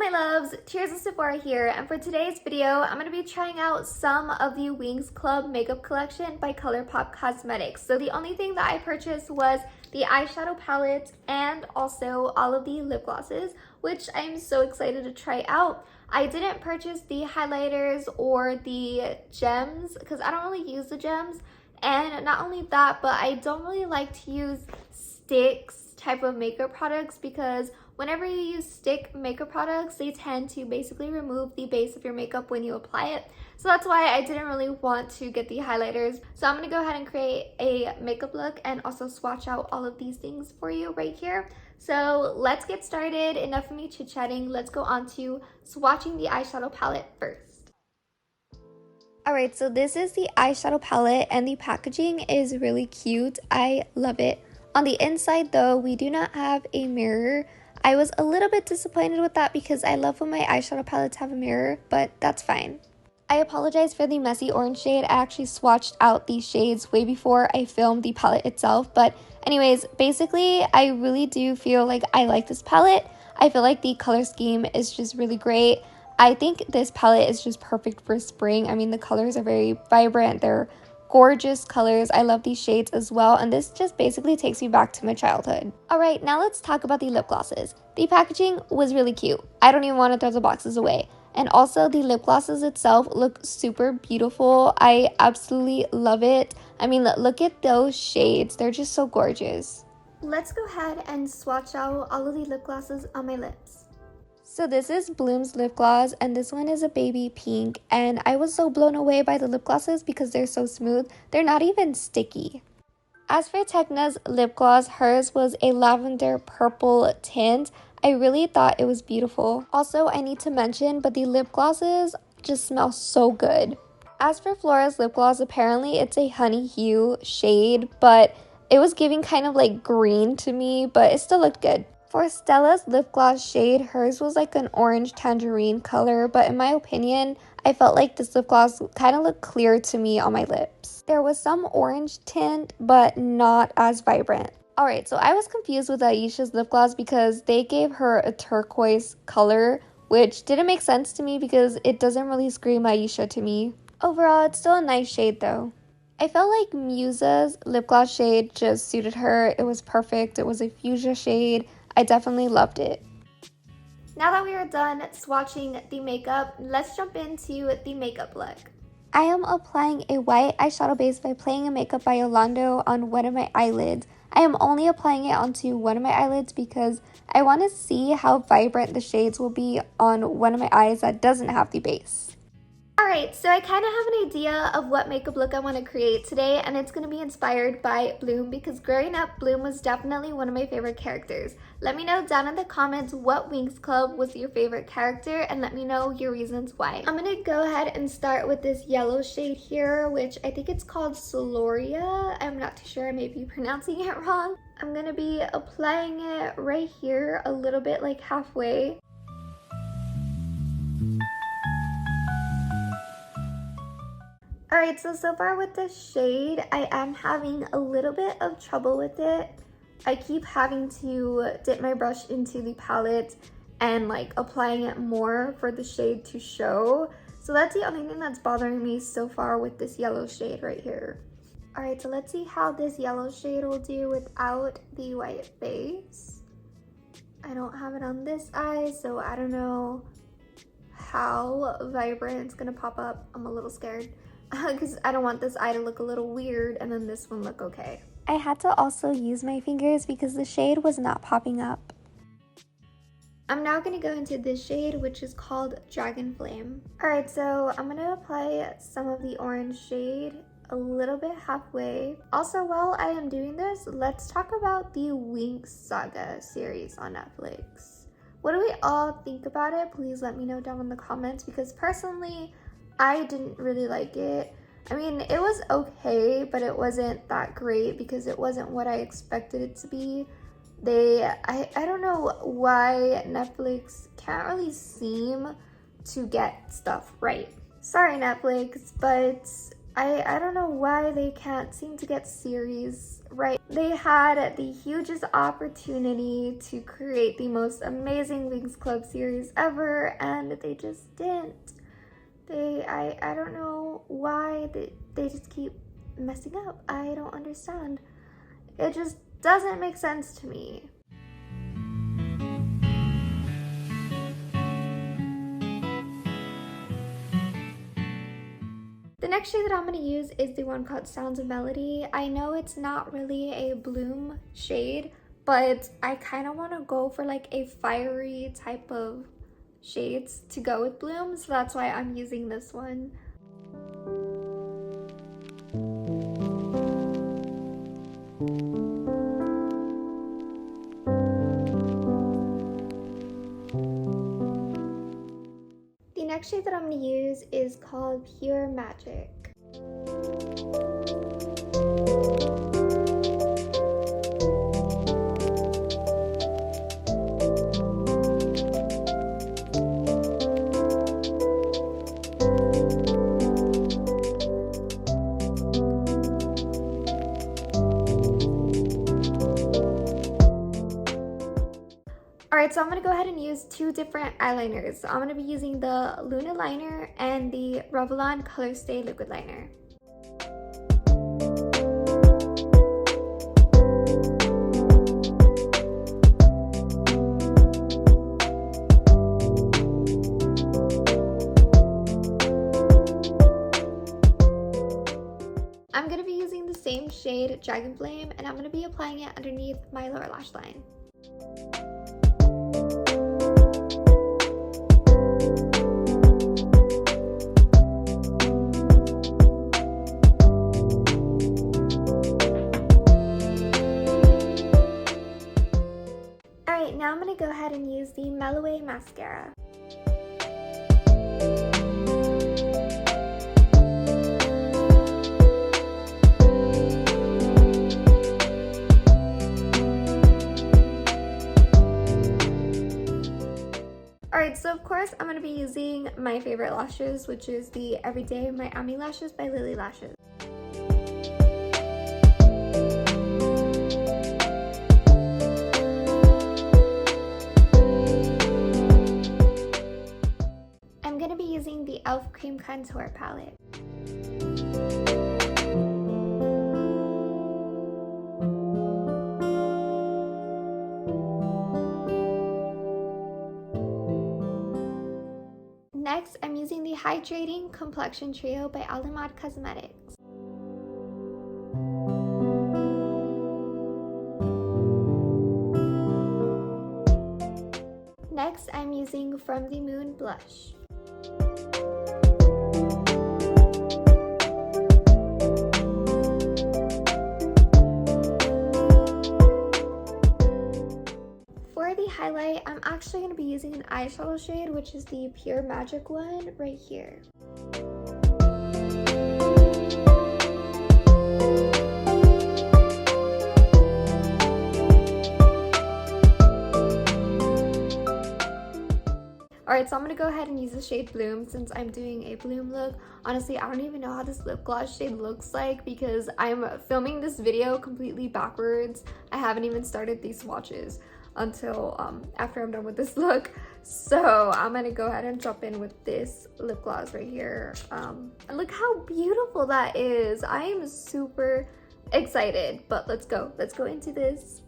my loves, Tears of Sephora here, and for today's video, I'm going to be trying out some of the Winx Club makeup collection by ColourPop Cosmetics. So the only thing that I purchased was the eyeshadow palette and also all of the lip glosses, which I'm so excited to try out. I didn't purchase the highlighters or the gems because I don't really use the gems, and not only that, but I don't really like to use sticks type of makeup products because whenever you use stick makeup products, they tend to basically remove the base of your makeup when you apply it. So that's why I didn't really want to get the highlighters. So I'm going to go ahead and create a makeup look and also swatch out all of these things for you right here. So let's get started. Enough of me chit-chatting. Let's go on to swatching the eyeshadow palette first. Alright, so this is the eyeshadow palette and the packaging is really cute. I love it. On the inside though, we do not have a mirror. I was a little bit disappointed with that because I love when my eyeshadow palettes have a mirror, but that's fine. I apologize for the messy orange shade. I actually swatched out these shades way before I filmed the palette itself. But anyways, basically, I really do feel like I like this palette. I feel like the color scheme is just really great. I think this palette is just perfect for spring. I mean, the colors are very vibrant. They're gorgeous colors. I love these shades as well, and this just basically takes me back to my childhood. Alright, now let's talk about the lip glosses. The packaging was really cute. I don't even want to throw the boxes away. And also the lip glosses itself look super beautiful. I absolutely love it. I mean, look at those shades. They're just so gorgeous. Let's go ahead and swatch out all of the lip glosses on my lips. So this is Bloom's lip gloss, and this one is a baby pink, and I was so blown away by the lip glosses because they're so smooth. They're not even sticky. As for Tecna's lip gloss, hers was a lavender purple tint. I really thought it was beautiful. Also, I need to mention, but the lip glosses just smell so good. As for Flora's lip gloss, apparently it's a honey hue shade, but it was giving kind of like green to me, but it still looked good. For Stella's lip gloss shade, hers was like an orange tangerine color, but in my opinion, I felt like this lip gloss kind of looked clear to me on my lips. There was some orange tint, but not as vibrant. Alright, so I was confused with Aisha's lip gloss because they gave her a turquoise color, which didn't make sense to me because it doesn't really scream Aisha to me. Overall, it's still a nice shade though. I felt like Musa's lip gloss shade just suited her. It was perfect. It was a fuchsia shade. I definitely loved it. Now that we are done swatching the makeup, let's jump into the makeup look. I am applying a white eyeshadow base by Playing a Makeup by Yolando on one of my eyelids. I am only applying it onto one of my eyelids because I want to see how vibrant the shades will be on one of my eyes that doesn't have the base. Alright, so I kind of have an idea of what makeup look I want to create today, and it's going to be inspired by Bloom because growing up, Bloom was definitely one of my favorite characters. Let me know down in the comments what Winx Club was your favorite character and let me know your reasons why. I'm going to go ahead and start with this yellow shade here, which I think it's called Soloria. I'm not too sure, I may be pronouncing it wrong. I'm going to be applying it right here, a little bit like halfway. Alright, so far with this shade, I am having a little bit of trouble with it. I keep having to dip my brush into the palette and like applying it more for the shade to show. So that's the only thing that's bothering me so far with this yellow shade right here. Alright, so let's see how this yellow shade will do without the white base. I don't have it on this eye, so I don't know how vibrant it's gonna pop up. I'm a little scared. Because I don't want this eye to look a little weird and then this one look okay. I had to also use my fingers because the shade was not popping up. I'm now going to go into this shade, which is called Dragon Flame. Alright, so I'm going to apply some of the orange shade a little bit halfway. Also, while I am doing this, let's talk about the Winx Saga series on Netflix. What do we all think about it? Please let me know down in the comments because personally, I didn't really like it. I mean, it was okay, but it wasn't that great because it wasn't what I expected it to be. I don't know why Netflix can't really seem to get stuff right. Sorry, Netflix, but I don't know why they can't seem to get series right. They had the hugest opportunity to create the most amazing Winx Club series ever, and they just didn't. I don't know why they just keep messing up. I don't understand. It just doesn't make sense to me. The next shade that I'm going to use is the one called Sounds of Melody. I know it's not really a bloom shade, but I kind of want to go for like a fiery type of shades to go with bloom, so that's why I'm using this one. The next shade that I'm going to use is called Pure Magic. Alright, so I'm going to go ahead and use two different eyeliners. So I'm going to be using the Luna liner and the Revlon Color Stay liquid liner. I'm going to be using the same shade, Dragon Flame, and I'm going to be applying it underneath my lower lash line. Alright, now I'm going to go ahead and use the Melloway mascara. Alright, so of course I'm going to be using my favorite lashes, which is the Everyday Miami Lashes by Lily Lashes. I'm going to be using the E.L.F. Cream Contour Palette. Next, I'm using the Hydrating Complexion Trio by Alamod Cosmetics. Next, I'm using From the Moon Blush. For the highlight, I'm actually going to be using an eyeshadow shade, which is the Pure Magic one right here. Alright, so I'm going to go ahead and use the shade Bloom since I'm doing a bloom look. Honestly, I don't even know how this lip gloss shade looks like because I'm filming this video completely backwards. I haven't even started these swatches until after I'm done with this look. So I'm going to go ahead and jump in with this lip gloss right here. And look how beautiful that is. I am super excited, but let's go into this.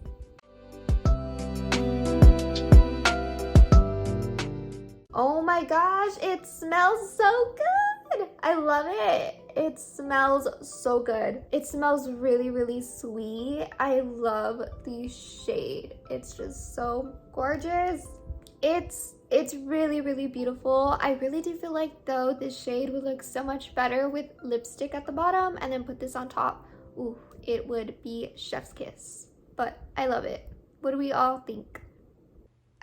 Oh my gosh, it smells so good. I love it. It smells so good. It smells really, really sweet. I love the shade. It's just so gorgeous. It's really, really beautiful. I really do feel like though this shade would look so much better with lipstick at the bottom and then put this on top. Ooh, it would be chef's kiss. But I love it. What do we all think?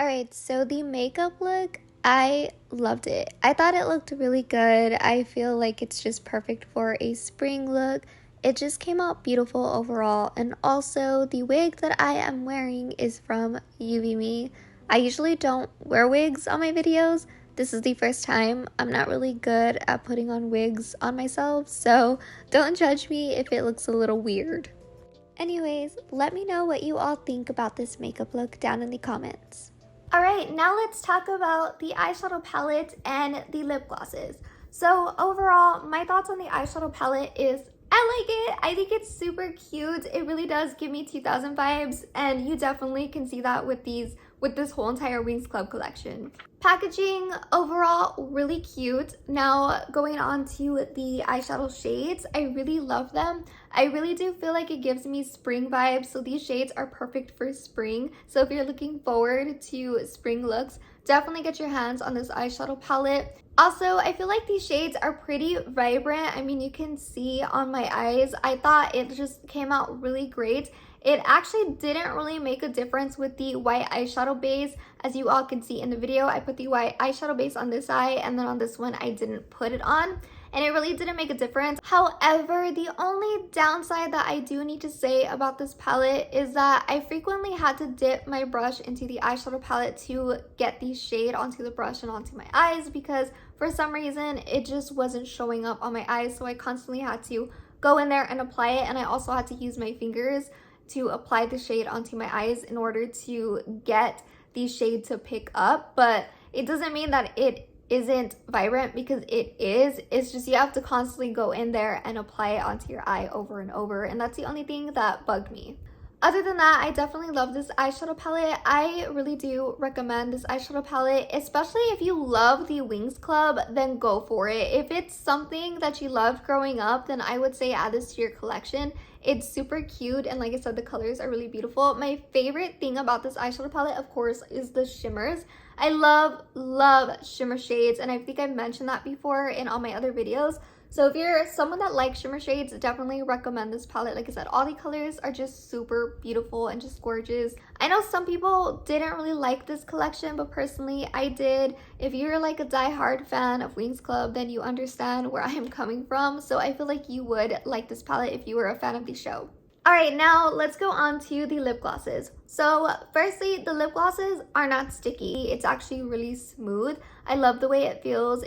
Alright, so the makeup look, I loved it. I thought it looked really good. I feel like it's just perfect for a spring look. It just came out beautiful overall. And also the wig that I am wearing is from UV Me. I usually don't wear wigs on my videos. This is the first time. I'm not really good at putting on wigs on myself, so don't judge me if it looks a little weird. Anyways, let me know what you all think about this makeup look down in the comments. Alright, now let's talk about the eyeshadow palette and the lip glosses. So overall, my thoughts on the eyeshadow palette is I like it. I think it's super cute. It really does give me 2000 vibes, and you definitely can see that with this whole entire Winx Club collection. Packaging overall really cute. Now going on to the eyeshadow shades, I really love them. I really do feel like it gives me spring vibes, so these shades are perfect for spring. So if you're looking forward to spring looks, definitely get your hands on this eyeshadow palette. Also, I feel like these shades are pretty vibrant. I mean, you can see on my eyes. I thought it just came out really great. It actually didn't really make a difference with the white eyeshadow base. As you all can see in the video, I put the white eyeshadow base on this eye, and then on this one I didn't put it on, and it really didn't make a difference. However, the only downside that I do need to say about this palette is that I frequently had to dip my brush into the eyeshadow palette to get the shade onto the brush and onto my eyes, because for some reason it just wasn't showing up on my eyes, so I constantly had to go in there and apply it, and I also had to use my fingers to apply the shade onto my eyes in order to get the shade to pick up. But it doesn't mean that it isn't vibrant, because it is. It's just you have to constantly go in there and apply it onto your eye over and over, and that's the only thing that bugged me. Other than that, I definitely love this eyeshadow palette. I really do recommend this eyeshadow palette, especially if you love the Winx Club, then go for it. If it's something that you loved growing up, then I would say add this to your collection. It's super cute, and like I said, the colors are really beautiful. My favorite thing about this eyeshadow palette, of course, is the shimmers. I love shimmer shades, and I think I've mentioned that before in all my other videos. So if you're someone that likes shimmer shades, definitely recommend this palette. Like I said, all the colors are just super beautiful and just gorgeous. I know some people didn't really like this collection, but personally I did. If you're like a die-hard fan of Winx Club, then you understand where I am coming from. So I feel like you would like this palette if you were a fan of the show. Alright, now let's go on to the lip glosses. So firstly, the lip glosses are not sticky. It's actually really smooth. I love the way it feels.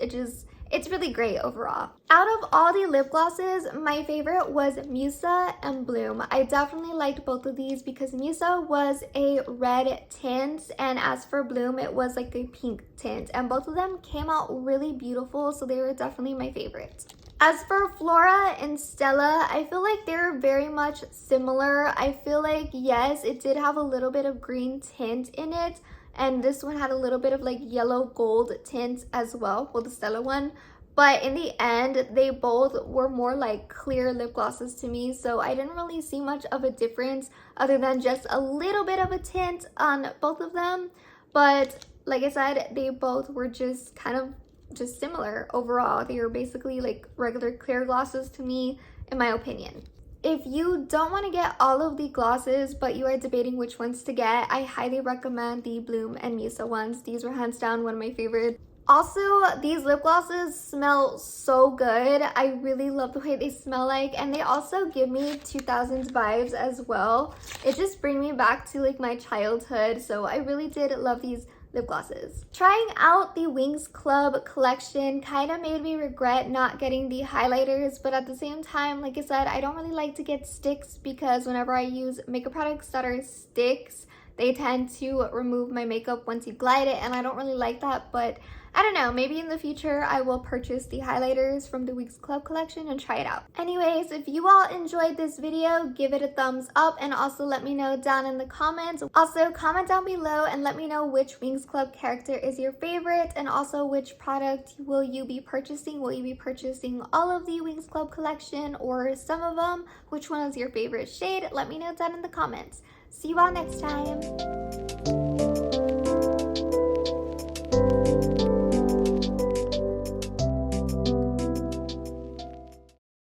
It's really great overall. Out of all the lip glosses, my favorite was Musa and Bloom. I definitely liked both of these because Musa was a red tint, and as for Bloom, it was like a pink tint. And both of them came out really beautiful, so they were definitely my favorites. As for Flora and Stella, I feel like they're very much similar. I feel like, yes, it did have a little bit of green tint in it, and this one had a little bit of like yellow gold tint as well, well, the Stella one. But in the end, they both were more like clear lip glosses to me, so I didn't really see much of a difference other than just a little bit of a tint on both of them. But like I said, they both were just kind of just similar overall. They were basically like regular clear glosses to me, in my opinion. If you don't want to get all of the glosses, but you are debating which ones to get, I highly recommend the Bloom and Musa ones. These were hands down one of my favorites. Also, these lip glosses smell so good. I really love the way they smell like, and they also give me 2000s vibes as well. It just brings me back to like my childhood, so I really did love these lip glosses. Trying out the Winx Club collection kind of made me regret not getting the highlighters, but at the same time, like I said, I don't really like to get sticks because whenever I use makeup products that are sticks, they tend to remove my makeup once you glide it, and I don't really like that. But I don't know, maybe in the future I will purchase the highlighters from the Winx Club collection and try it out. Anyways, if you all enjoyed this video, give it a thumbs up, and also let me know down in the comments. Also, comment down below and let me know which Winx Club character is your favorite, and also which product will you be purchasing. Will you be purchasing all of the Winx Club collection or some of them? Which one is your favorite shade? Let me know down in the comments. See you all next time.